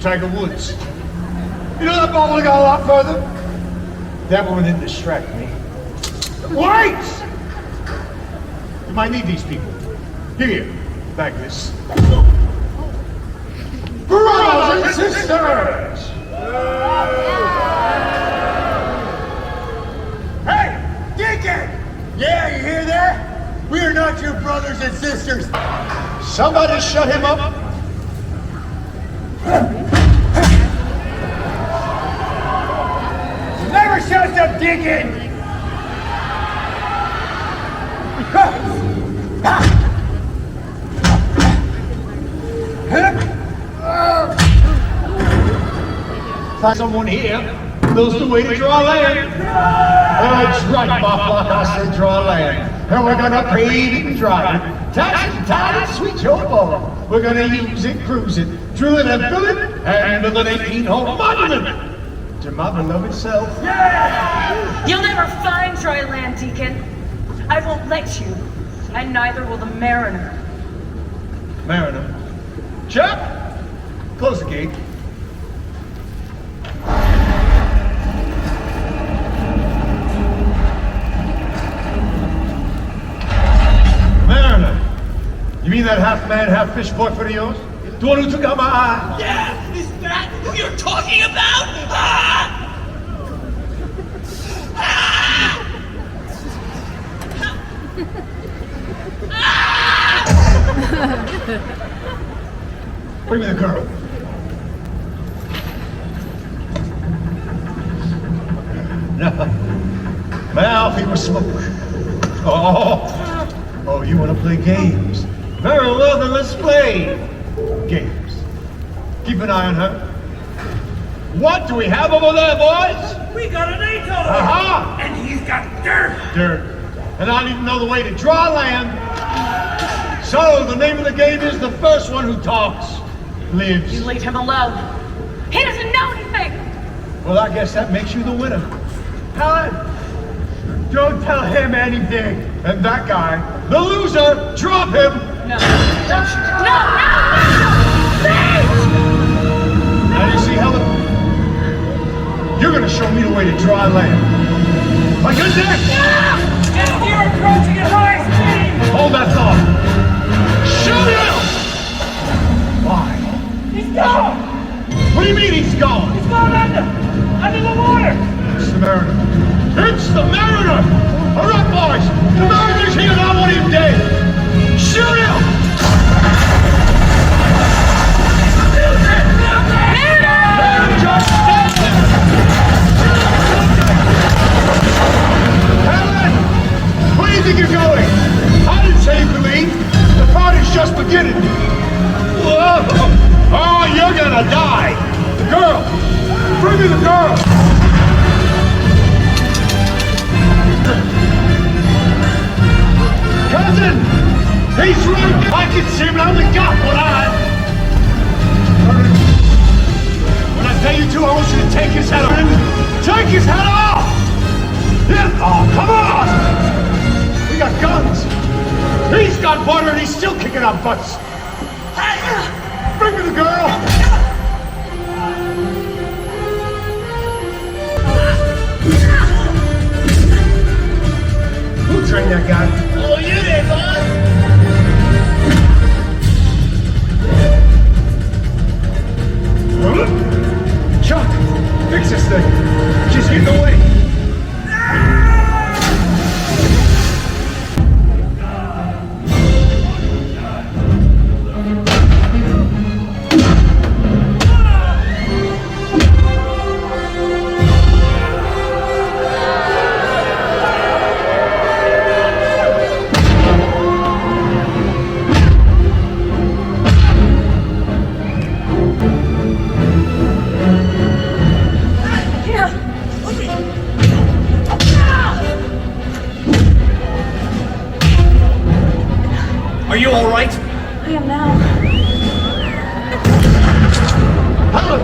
Tiger Woods. You know that ball would have got a lot further? That one didn't distract me. Wait! You might need these people. Here, bag this. Brothers and sisters! Hey, Deacon! Yeah, you hear that? We are not your brothers and sisters. Somebody shut him up. Never shuts up, Deacon! Find someone here knows the way to draw land. That's right, Buffalo. I said draw land. And we're gonna pave it and drive it. Tax it, tie it, sweet your boat. We're gonna use it, cruise it, drill it and fill it, and build an 18-hole monument to my beloved self. Yeah! You'll never find dry land, Deacon. I won't let you, and neither will the Mariner. Mariner. Chuck, close the gate. Mariner, you mean that half-man, half-fish boyfriend of yours? The one who took out my eye? Yeah, is that who you're talking about? Ah! Ah! Bring me the girl. Now, people smoke. Oh, you want to play games? Very well, then let's play games. Keep an eye on her. What do we have over there, boys? We got an ATO! Aha! And he's got dirt! Dirt. And I don't even know the way to draw land. So, the name of the game is the first one who talks lives. You leave him alone. He doesn't know anything. Well, I guess that makes you the winner. Helen, don't tell him anything. And that guy, the loser, drop him. No. No! Please! Now you see, Helen, you're gonna show me the way to dry land. Like good neck. And you're approaching at high speed! Hold that thought. Shoot him! Why? He's gone! What do you mean he's gone? He's gone under the water! It's the Mariner. It's the Mariner! All right, boys. The Mariner's here and I want him dead. Shoot him! Helen! Where do you think you're going? I didn't say you could leave. The party's just beginning. Whoa. Oh, you're gonna die. The girl. Bring me the girl. Cousin! He's right! I can see him, I only got one eye! When I tell you to, I want you to take his head off! Take his head off! Yeah. Oh, come on! We got guns! He's got butter and he's still kicking our butts! Hey! Bring me the girl! Who trained that guy? Oh, you did, boss! Chuck, fix this thing. She's getting away. Are you all right? I am now. Helen,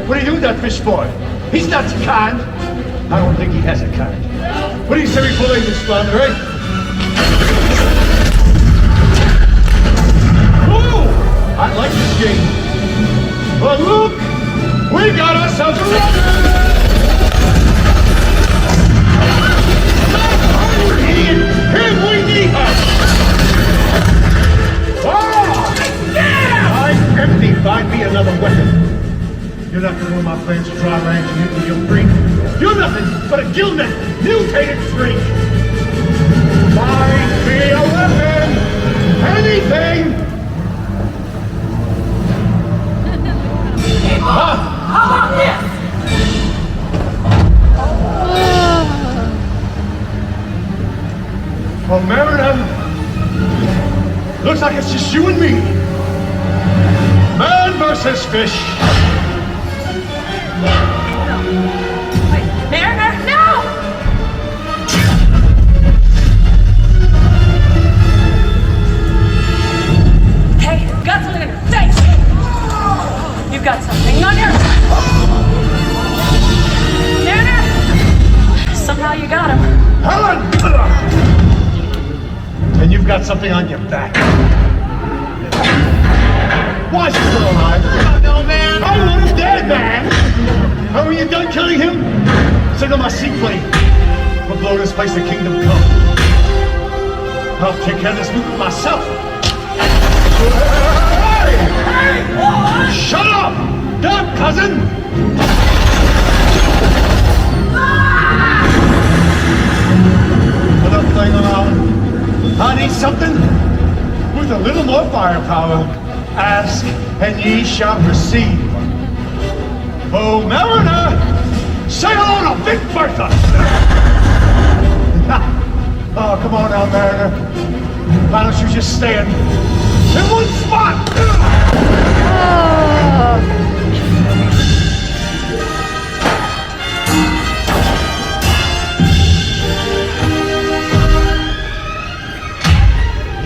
what are you doing with that fish boy? He's not the kind. I don't think he has a kind. What do you say we play this thunder, eh? Whoa! I like this game. But look! All my friends from dry land, you're freak. You're nothing but a gilded, mutated freak. Find me a weapon, anything. How about this? Well, Mariner, looks like it's just you and me. Man versus fish. Wait, Mariner, no! Hey, you've got something on your face! You've got something on your... Mariner! Somehow you got him. Helen! And you've got something on your back. Why is he still alive? I don't know, man. I want him dead, man! And when you're done killing him, signal my seaplane. We'll blow this place to kingdom come. I'll take care of this movement myself. Hey! Hey, what? Shut up! Dumb cousin! Enough playing around. I need something with a little more firepower. Ask, and ye shall receive. Oh, Mariner, say hello to Big Bertha! Oh, come on now, Mariner. Why don't you just stand in one spot?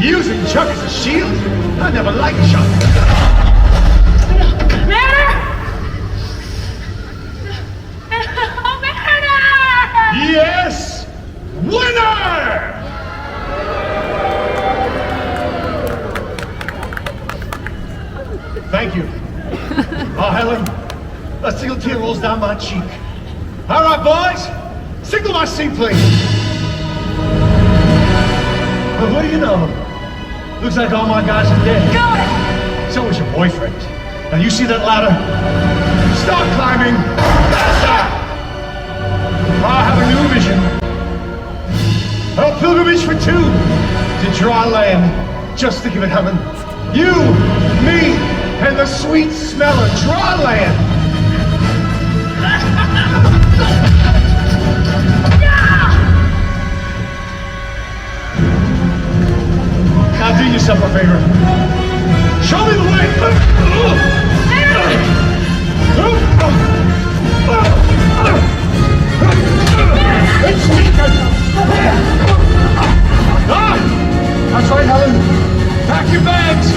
Using Chuck as a shield? I never liked Chuck. Mariner! Oh, Mariner! Yes! Winner! Thank you. Oh, Helen, a single tear rolls down my cheek. All right, boys, signal my seaplane. Well, what do you know? Looks like all my guys are dead. Got it! So is your boyfriend. Now you see that ladder? Start climbing! Faster! I have a new mission. A pilgrimage for two to dry land. Just think of it, Helen. You, me, and the sweet smell of dry land. Now do yourself a favor. Show me the way! It's weakened! Ah! That's right, Helen. Pack your bags.